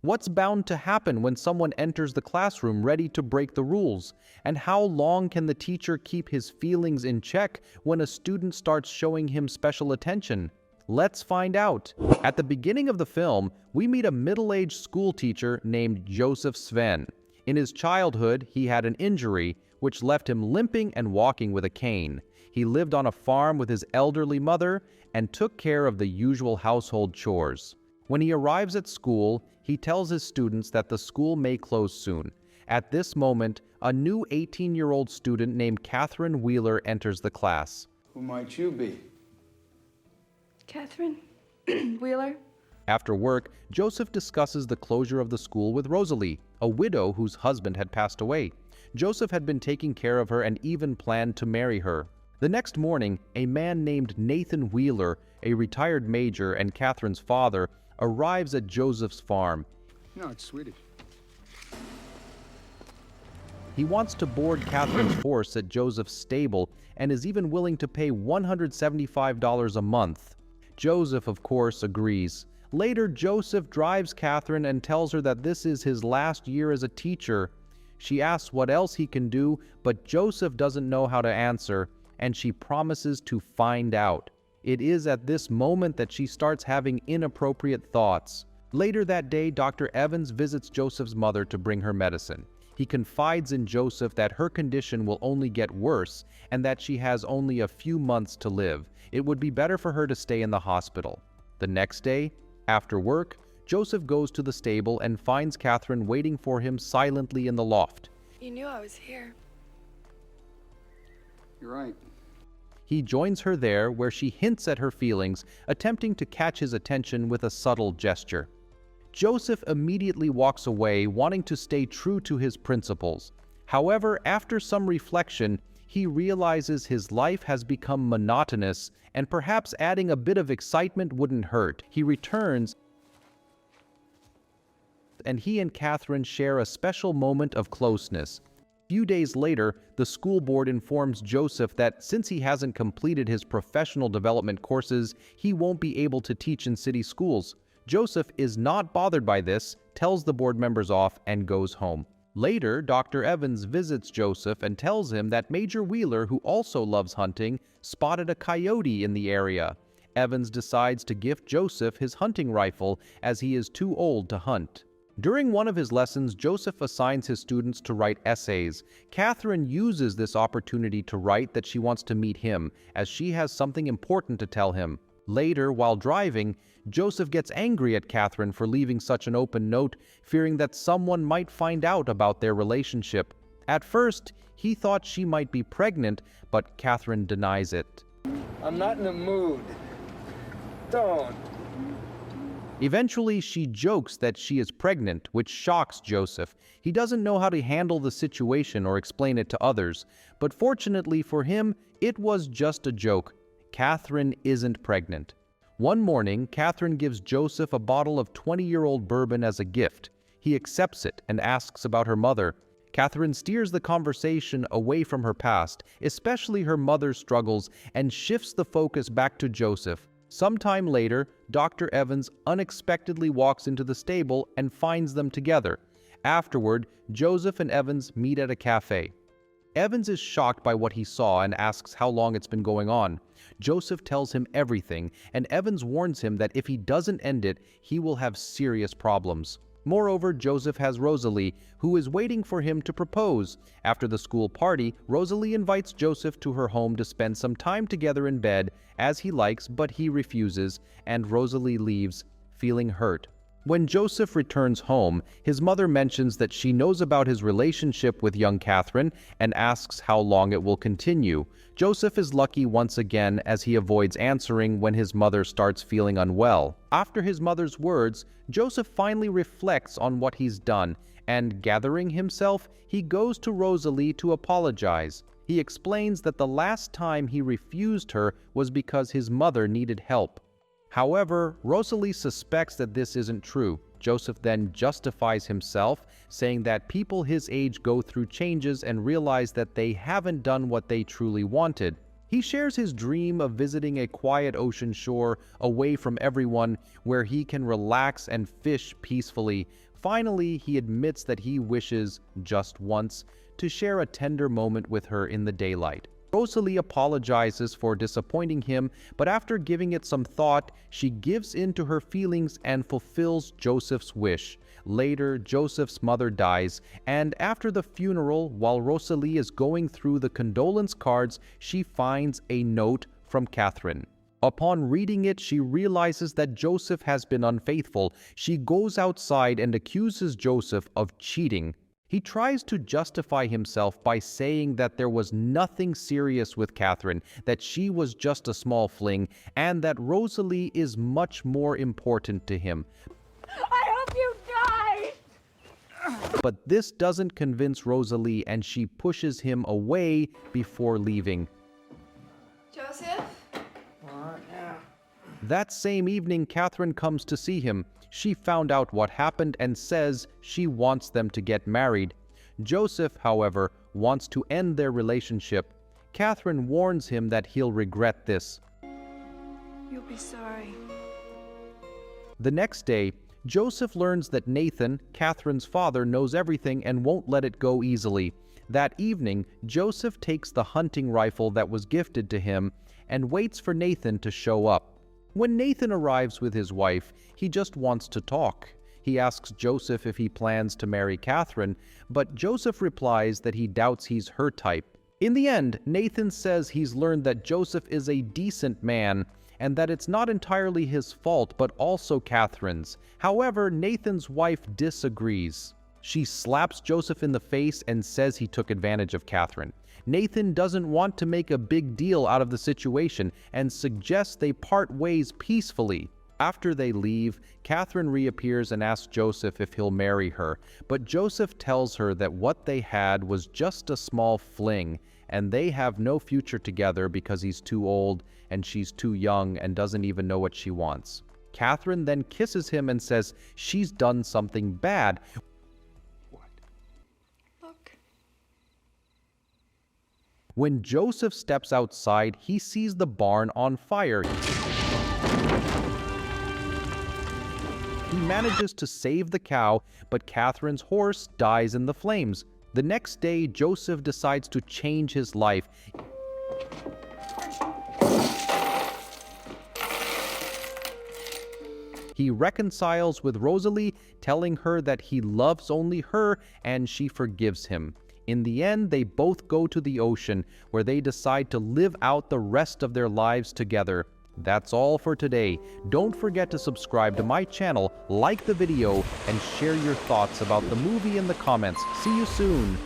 What's bound to happen when someone enters the classroom ready to break the rules? And how long can the teacher keep his feelings in check when a student starts showing him special attention? Let's find out. At the beginning of the film, we meet a middle-aged schoolteacher named Joseph Svenden. In his childhood, he had an injury, which left him limping and walking with a cane. He lived on a farm with his elderly mother and took care of the usual household chores. When he arrives at school, he tells his students that the school may close soon. At this moment, a new 18-year-old student named Catherine Wheeler enters the class. Who might you be? Catherine Wheeler. After work, Joseph discusses the closure of the school with Rosalie, a widow whose husband had passed away. Joseph had been taking care of her and even planned to marry her. The next morning, a man named Nathan Wheeler, a retired major and Catherine's father, arrives at Joseph's farm. No, it's Swedish. He wants to board Catherine's horse at Joseph's stable and is even willing to pay $175 a month. Joseph, of course, agrees. Later, Joseph drives Catherine and tells her that this is his last year as a teacher. She asks what else he can do, but Joseph doesn't know how to answer, and she promises to find out. It is at this moment that she starts having inappropriate thoughts. Later that day, Dr. Evans visits Joseph's mother to bring her medicine. He confides in Joseph that her condition will only get worse and that she has only a few months to live. It would be better for her to stay in the hospital. The next day, after work, Joseph goes to the stable and finds Catherine waiting for him silently in the loft. You knew I was here. You're right. He joins her there, where she hints at her feelings, attempting to catch his attention with a subtle gesture. Joseph immediately walks away, wanting to stay true to his principles. However, after some reflection, he realizes his life has become monotonous, and perhaps adding a bit of excitement wouldn't hurt. He returns, and he and Catherine share a special moment of closeness. A few days later, the school board informs Joseph that since he hasn't completed his professional development courses, he won't be able to teach in city schools. Joseph is not bothered by this, tells the board members off, and goes home. Later, Dr. Evans visits Joseph and tells him that Major Wheeler, who also loves hunting, spotted a coyote in the area. Evans decides to gift Joseph his hunting rifle as he is too old to hunt. During one of his lessons, Joseph assigns his students to write essays. Catherine uses this opportunity to write that she wants to meet him, as she has something important to tell him. Later, while driving, Joseph gets angry at Catherine for leaving such an open note, fearing that someone might find out about their relationship. At first, he thought she might be pregnant, but Catherine denies it. I'm not in the mood. Don't. Eventually, she jokes that she is pregnant, which shocks Joseph. He doesn't know how to handle the situation or explain it to others, but fortunately for him, it was just a joke. Catherine isn't pregnant. One morning, Catherine gives Joseph a bottle of 20-year-old bourbon as a gift. He accepts it and asks about her mother. Catherine steers the conversation away from her past, especially her mother's struggles, and shifts the focus back to Joseph. Sometime later, Dr. Evans unexpectedly walks into the stable and finds them together. Afterward, Joseph and Evans meet at a cafe. Evans is shocked by what he saw and asks how long it's been going on. Joseph tells him everything, and Evans warns him that if he doesn't end it, he will have serious problems. Moreover, Joseph has Rosalie, who is waiting for him to propose. After the school party, Rosalie invites Joseph to her home to spend some time together in bed, as he likes, but he refuses, and Rosalie leaves, feeling hurt. When Joseph returns home, his mother mentions that she knows about his relationship with young Catherine and asks how long it will continue. Joseph is lucky once again, as he avoids answering when his mother starts feeling unwell. After his mother's words, Joseph finally reflects on what he's done, and gathering himself, he goes to Rosalie to apologize. He explains that the last time he refused her was because his mother needed help. However, Rosalie suspects that this isn't true. Joseph then justifies himself, saying that people his age go through changes and realize that they haven't done what they truly wanted. He shares his dream of visiting a quiet ocean shore away from everyone where he can relax and fish peacefully. Finally, he admits that he wishes, just once, to share a tender moment with her in the daylight. Rosalie apologizes for disappointing him, but after giving it some thought, she gives in to her feelings and fulfills Joseph's wish. Later, Joseph's mother dies, and after the funeral, while Rosalie is going through the condolence cards, she finds a note from Catherine. Upon reading it, she realizes that Joseph has been unfaithful. She goes outside and accuses Joseph of cheating. He tries to justify himself by saying that there was nothing serious with Catherine, that she was just a small fling, and that Rosalie is much more important to him. I hope you die! But this doesn't convince Rosalie, and she pushes him away before leaving. Joseph? What now? That same evening, Catherine comes to see him. She found out what happened and says she wants them to get married. Joseph, however, wants to end their relationship. Catherine warns him that he'll regret this. You'll be sorry. The next day, Joseph learns that Nathan, Catherine's father, knows everything and won't let it go easily. That evening, Joseph takes the hunting rifle that was gifted to him and waits for Nathan to show up. When Nathan arrives with his wife, he just wants to talk. He asks Joseph if he plans to marry Catherine, but Joseph replies that he doubts he's her type. In the end, Nathan says he's learned that Joseph is a decent man and that it's not entirely his fault but also Catherine's. However, Nathan's wife disagrees. She slaps Joseph in the face and says he took advantage of Catherine. Nathan doesn't want to make a big deal out of the situation and suggests they part ways peacefully. After they leave, Catherine reappears and asks Joseph if he'll marry her, but Joseph tells her that what they had was just a small fling, and they have no future together because he's too old and she's too young and doesn't even know what she wants. Catherine then kisses him and says she's done something bad. Look. When Joseph steps outside, he sees the barn on fire. He manages to save the cow, but Catherine's horse dies in the flames. The next day, Joseph decides to change his life. He reconciles with Rosalie, telling her that he loves only her and she forgives him. In the end, they both go to the ocean, where they decide to live out the rest of their lives together. That's all for today. Don't forget to subscribe to my channel, like the video, and share your thoughts about the movie in the comments. See you soon!